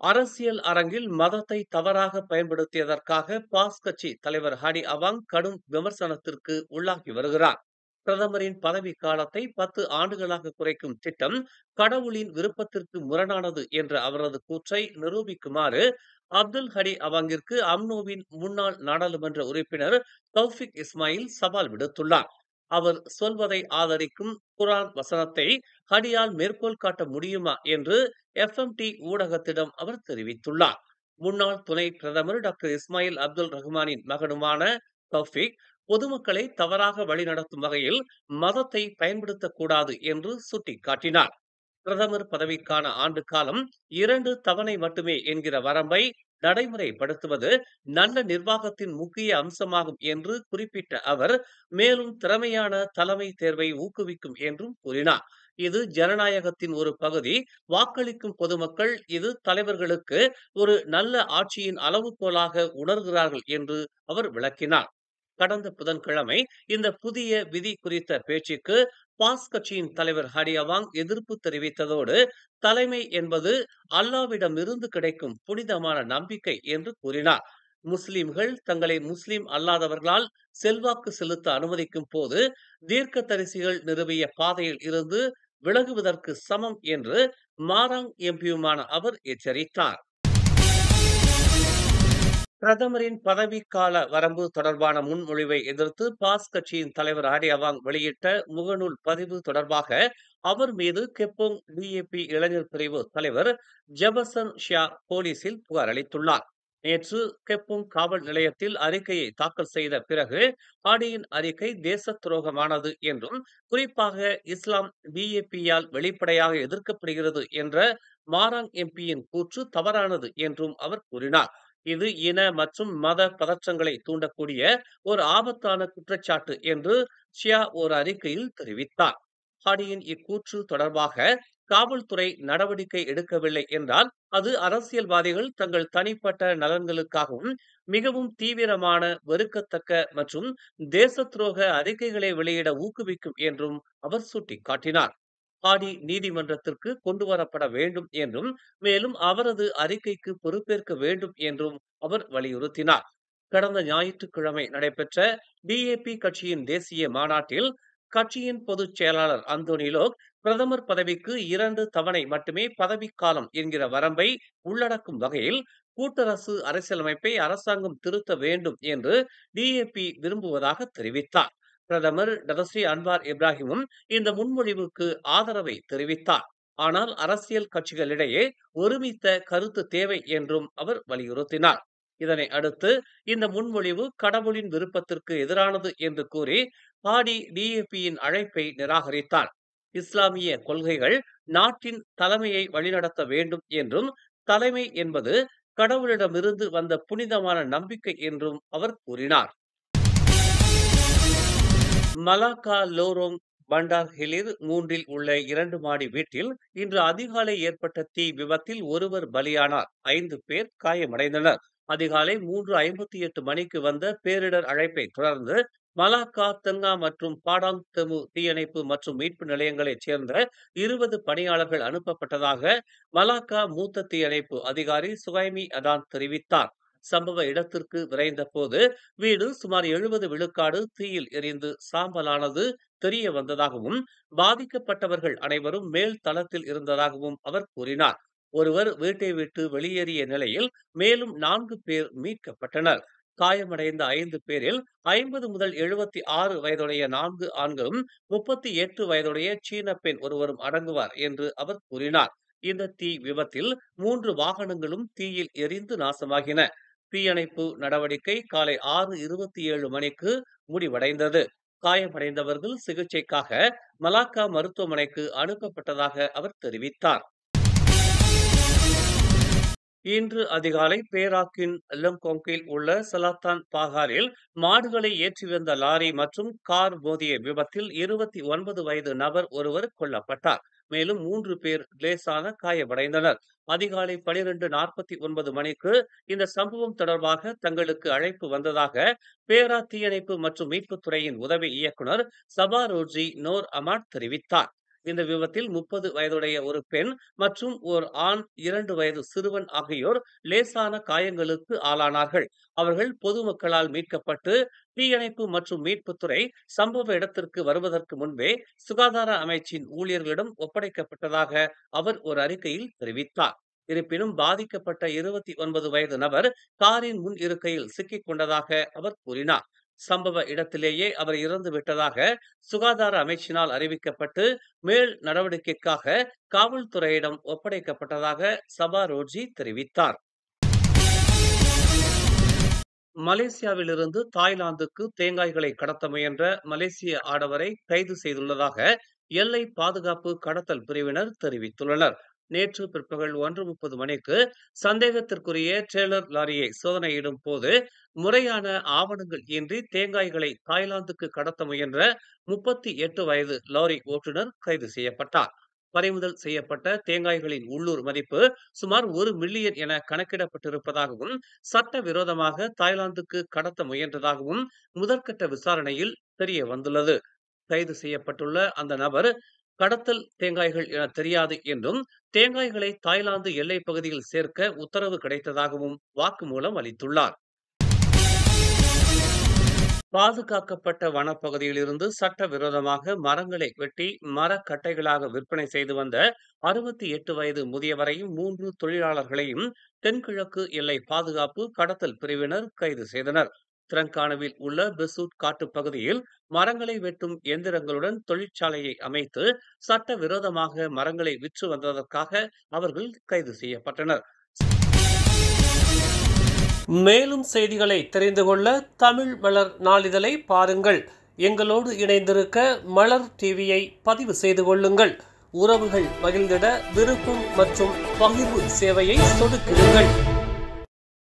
அரசியல் அரங்கில் மதத்தை தவறாக பயன்படுத்தியதற்காக பாஸ் கட்சி தலைவர் ஹடி அவாங் கடும் விமர்சனத்திற்கு உள்ளாகி வருகிறார். பிரதமரின் பதவி காலத்தை 10 ஆண்டுகளாக குறைக்கும் திட்டம் கடவுளின் விருப்பத்திற்கு முரணானது என்ற அவரது கூற்றை நிரூபிக்குமாறு அப்துல் ஹடி அவாங்கிற்கு அம்னோவின் முன்னாள் நாடாளுமன்ற உறுப்பினர் தௌஃபிக் இஸ்மாயில் சவால் விடுத்துள்ளார். அவர் சொல்வதை ஆதரிக்கும் குர்ஆன் வசனத்தை ஹடியால் மேற்கோள் காட்ட முடியுமா என்று எஃப்எம்டி ஊடகத்திடம் அவர் தெரிவித்துள்ளார். முன்னாள் துணை பிரதமர் டாக்டர் இஸ்மாயில் அப்துல் ரஹ்மானின் மகனுமான தௌஃபிக் பொதுமக்களை தவறாக வழிநடத்தும் வகையில் மதத்தை பயன்படுத்தக்கூடாது என்று சுட்டிக்காட்டினார். பிரதமர் பதவிக்கான ஆண்டு காலம் 2 தவணை மட்டுமே என்கிற வரம்பை நடைமுறைப்படுத்துவது நல்ல நிர்வாகத்தின் முக்கிய அம்சமாகும் என்று குறிப்பிட்ட அவர், மேலும் திறமையான தலைமை தேர்வை ஊக்குவிக்கும் என்றும் கூறினார். இது ஜனநாயகத்தின் ஒரு பகுதி. வாக்களிக்கும் பொதுமக்கள் இது தலைவர்களுக்கு ஒரு நல்ல ஆட்சியின் அளவுகோலாக உணர்கிறார்கள் என்று அவர் விளக்கினார். கடந்த புதன்கிழமை இந்த புதிய விதி குறித்த பேச்சுக்கு பாஸ் கட்சியின் தலைவர் ஹடி அவாங் எதிர்ப்பு தெரிவித்ததோடு, தலைமை என்பது அல்லாவிடமிருந்து கிடைக்கும் புனிதமான நம்பிக்கை என்று கூறினார். முஸ்லிம்கள் தங்களை முஸ்லிம் அல்லாதவர்களால் செல்வாக்கு செலுத்த அனுமதிக்கும் போது தீர்க்கதரிசிகள் நிறுவிய பாதையில் இருந்து விலகுவதற்கு சமம் என்று மாராங் எம்பியுமான அவர் எச்சரித்தார். பிரதமரின் பதவிக்கால வரம்பு தொடர்பான முன்மொழிவை எதிர்த்து பாஸ் கட்சியின் தலைவர் ஹடி அவாங் வெளியிட்ட முகநூல் பதிவு தொடர்பாக அவர் மீது கெப்போங் டிஏபி இளைஞர் பிரிவு தலைவர் ஜெபர்சன் ஷியா போலீசில் புகார் அளித்துள்ளார். நேற்று கெப்போங் காவல் நிலையத்தில் அறிக்கையை தாக்கல் செய்த பிறகு ஹாடியின் அறிக்கை தேச துரோகமானது என்றும், குறிப்பாக இஸ்லாம் டிஏபியால் வெளிப்படையாக எதிர்க்கப்படுகிறது என்ற மாராங் எம்பியின் கூற்று தவறானது என்றும் அவர் கூறினார். இது இன மற்றும் மத பதற்றங்களை தூண்டக்கூடிய ஒரு ஆபத்தான குற்றச்சாட்டு என்று ஷியா ஒரு அறிக்கையில் தெரிவித்தார். ஹாடியின் இக்கூற்று தொடர்பாக காவல்துறை நடவடிக்கை எடுக்கவில்லை என்றால் அது அரசியல்வாதிகள் தங்கள் தனிப்பட்ட நலன்களுக்காகவும் மிகவும் தீவிரமான, வெறுக்கத்தக்க மற்றும் தேச துரோக அறிக்கைகளை வெளியிட ஊக்குவிக்கும் என்றும் அவர் சுட்டிக்காட்டினார். ஹாடி நீதிமன்றத்திற்கு கொண்டு வரப்பட வேண்டும் என்றும், மேலும் அவரது அறிக்கைக்கு பொறுப்பேற்க வேண்டும் என்றும் அவர் வலியுறுத்தினார். கடந்த ஞாயிற்றுக்கிழமை நடைபெற்ற டிஏபி கட்சியின் தேசிய மாநாட்டில் கட்சியின் பொதுச் செயலாளர் அந்தோனி லோக் பிரதமர் பதவிக்கு 2 தவணை மட்டுமே பதவிக்காலம் என்கிற வரம்பை உள்ளடக்கும் வகையில் கூட்டரசு அரசியலமைப்பை அரசாங்கம் திருத்த வேண்டும் என்று டிஏபி விரும்புவதாக தெரிவித்தார். பிரதமர் டதஸ்ரீ அன்வார் இப்ராஹிமும் இந்த முன்மொழிவுக்கு ஆதரவை தெரிவித்தார். ஆனால் அரசியல் கட்சிகளிடையே ஒருமித்த கருத்து தேவை என்றும் அவர் வலியுறுத்தினார். இதனை அடுத்து இந்த முன்மொழிவு கடவுளின் விருப்பத்திற்கு எதிரானது என்று கூறி ஹாடி டிஏபியின் அழைப்பை நிராகரித்தார். இஸ்லாமிய கொள்கைகள் நாட்டின் தலைமையை வழிநடத்த வேண்டும் என்றும், தலைமை என்பது கடவுளிடமிருந்து வந்த புனிதமான நம்பிக்கை என்றும் அவர் கூறினார். மலாக்கா லோரோங் பண்டார் ஹிலிர் 3 உள்ள 2 மாடி வீட்டில் இன்று அதிகாலை ஏற்பட்ட தீ விபத்தில் ஒருவர் பலியானார். 5 பேர் காயமடைந்தனர். அதிகாலை 3:58 மணிக்கு வந்த பேரிடர் அழைப்பை தொடர்ந்து மலாக்கா, தெங்கா மற்றும் பாடாங் தெமு தீயணைப்பு மற்றும் மீட்பு நிலையங்களைச் சேர்ந்த 20 பணியாளர்கள் அனுப்பப்பட்டதாக மலாக்கா மூத்த தீயணைப்பு அதிகாரி சுகைமி அடான் தெரிவித்தார். சம்பவ இடத்திற்கு விரைந்த போது வீடு சுமார் 70 விழுக்காடு தீயில் எரிந்து சாம்பலானது தெரிய வந்ததாகவும், பாதிக்கப்பட்டவர்கள் அனைவரும் மேல் தளத்தில் இருந்ததாகவும் அவர் கூறினார். ஒருவர் வீட்டை விட்டு வெளியேறிய நிலையில் மேலும் 4 பேர் மீட்கப்பட்டனர். காயமடைந்த 5 பேரில் 50 முதல் 76 வயதுடைய 4 ஆண்களும் 38 வயதுடைய சீன பெண் ஒருவரும் அடங்குவார் என்று அவர் கூறினார். இந்த தீ விபத்தில் 3 வாகனங்களும் தீயில் எரிந்து நாசமாகின. தீயணைப்பு நடவடிக்கை காலை 6:27 மணிக்கு முடிவடைந்தது. காயமடைந்தவர்கள் சிகிச்சைக்காக மலாக்கா மருத்துவமனைக்கு அனுப்பப்பட்டதாக அவர் தெரிவித்தார். இன்று அதிகாலை பேராக்கின் லெம்கோங்கில் உள்ள சலாத்தான் பாகாரில் மாடுகளை ஏற்றி வந்த லாரி மற்றும் கார் மோதிய விபத்தில் 29 வயது நபர் ஒருவர் கொல்லப்பட்டார். மேலும் 3 பேர் லேசான காயமடைந்தனர். அதிகாலை 12:49 மணிக்கு இந்த சம்பவம் தொடர்பாக தங்களுக்கு அழைப்பு வந்ததாக பேரா தீயணைப்பு மற்றும் மீட்புத் துறையின் உதவி இயக்குனர் சபா ரோஜி நோர் அமாட் தெரிவித்தார். இந்த விபத்தில் 30 வயதுடைய ஒரு பெண் மற்றும் ஒரு ஆண் 2 வயது சிறுவன் ஆகியோர் லேசான காயங்களுக்கு ஆளானார்கள். அவர்கள் பொதுமக்களால் மீட்கப்பட்டு தீயணைப்பு மற்றும் மீட்புத்துறை சம்பவ இடத்திற்கு வருவதற்கு முன்பே சுகாதார அமைச்சின் ஊழியர்களிடம் ஒப்படைக்கப்பட்டதாக அவர் ஒரு அறிக்கையில் தெரிவித்தார். இருப்பினும் பாதிக்கப்பட்ட 29 வயது நபர் காரின் முன் இருக்கையில் சிக்கிக் கொண்டதாக அவர் கூறினார். சம்பவ இடத்திலேயே அவர் இறந்து விட்டதாக சுகாதார அமைச்சினால் அறிவிக்கப்பட்டு மேல் நடவடிக்கைக்காக காவல்துறையிடம் ஒப்படைக்கப்பட்டதாக சபா ரோஜி தெரிவித்தார். மலேசியாவிலிருந்து தாய்லாந்துக்கு தேங்காய்களை கடத்த முயன்ற மலேசிய ஆடவரை கைது செய்துள்ளதாக எல்லை பாதுகாப்பு கடத்தல் பிரிவினர் தெரிவித்துள்ளனர். நேற்று பிற்பகல் 1:30 மணிக்கு சந்தேகத்திற்குரிய ட்ரெய்லர் லாரியை சோதனையிடும் போது முறையான ஆவணங்கள் இன்றி தேங்காய்களை தாய்லாந்துக்கு கடத்த முயன்ற 38 வயது லாரி ஓட்டுநர் கைது செய்யப்பட்டார். பறிமுதல் செய்யப்பட்ட தேங்காய்களின் உள்ளூர் மதிப்பு சுமார் 1 மில்லியன் என கணக்கிடப்பட்டிருப்பதாகவும் சட்டவிரோதமாக தாய்லாந்துக்கு கடத்த முயன்றதாகவும் முதற்கட்ட விசாரணையில் தெரிய வந்துள்ளது. கைது செய்யப்பட்டுள்ள அந்த நபர் கடத்தல் தேங்காய்கள் என தெரியாது என்றும் தேங்காய்களை தாய்லாந்து எல்லைப் பகுதியில் சேர்க்க உத்தரவு கிடைத்ததாகவும் வாக்குமூலம் அளித்துள்ளார். பாதுகாக்கப்பட்ட வனப்பகுதியில் இருந்து சட்டவிரோதமாக மரங்களை வெட்டி மரக்கட்டைகளாக விற்பனை செய்து வந்த 68 வயது முதியவரையும் 3 தொழிலாளர்களையும் தென்கிழக்கு எல்லை பாதுகாப்பு கடத்தல் பிரிவினர் கைது செய்தனர். திரங்கானுவில் உள்ள பெசூட் காட்டுப்பகுதியில் மரங்களை வெட்டும் எந்திரங்களுடன் தொழிற்சாலையை அமைத்து சட்டவிரோதமாக மரங்களை விற்று வந்ததற்காக அவர்கள் கைது செய்யப்பட்டனர். மேலும் செய்திகளை தெரிந்து கொள்ள தமிழ் மலர் நாளிதழை பாருங்கள். எங்களோடு இணைந்திருக்க மலர் டிவியை பதிவு செய்து கொள்ளுங்கள். உறவுகள் மகிழ்ந்திட விருப்பம் மற்றும் பகிர்வு சேவையை சொடுக்கிடுங்கள்.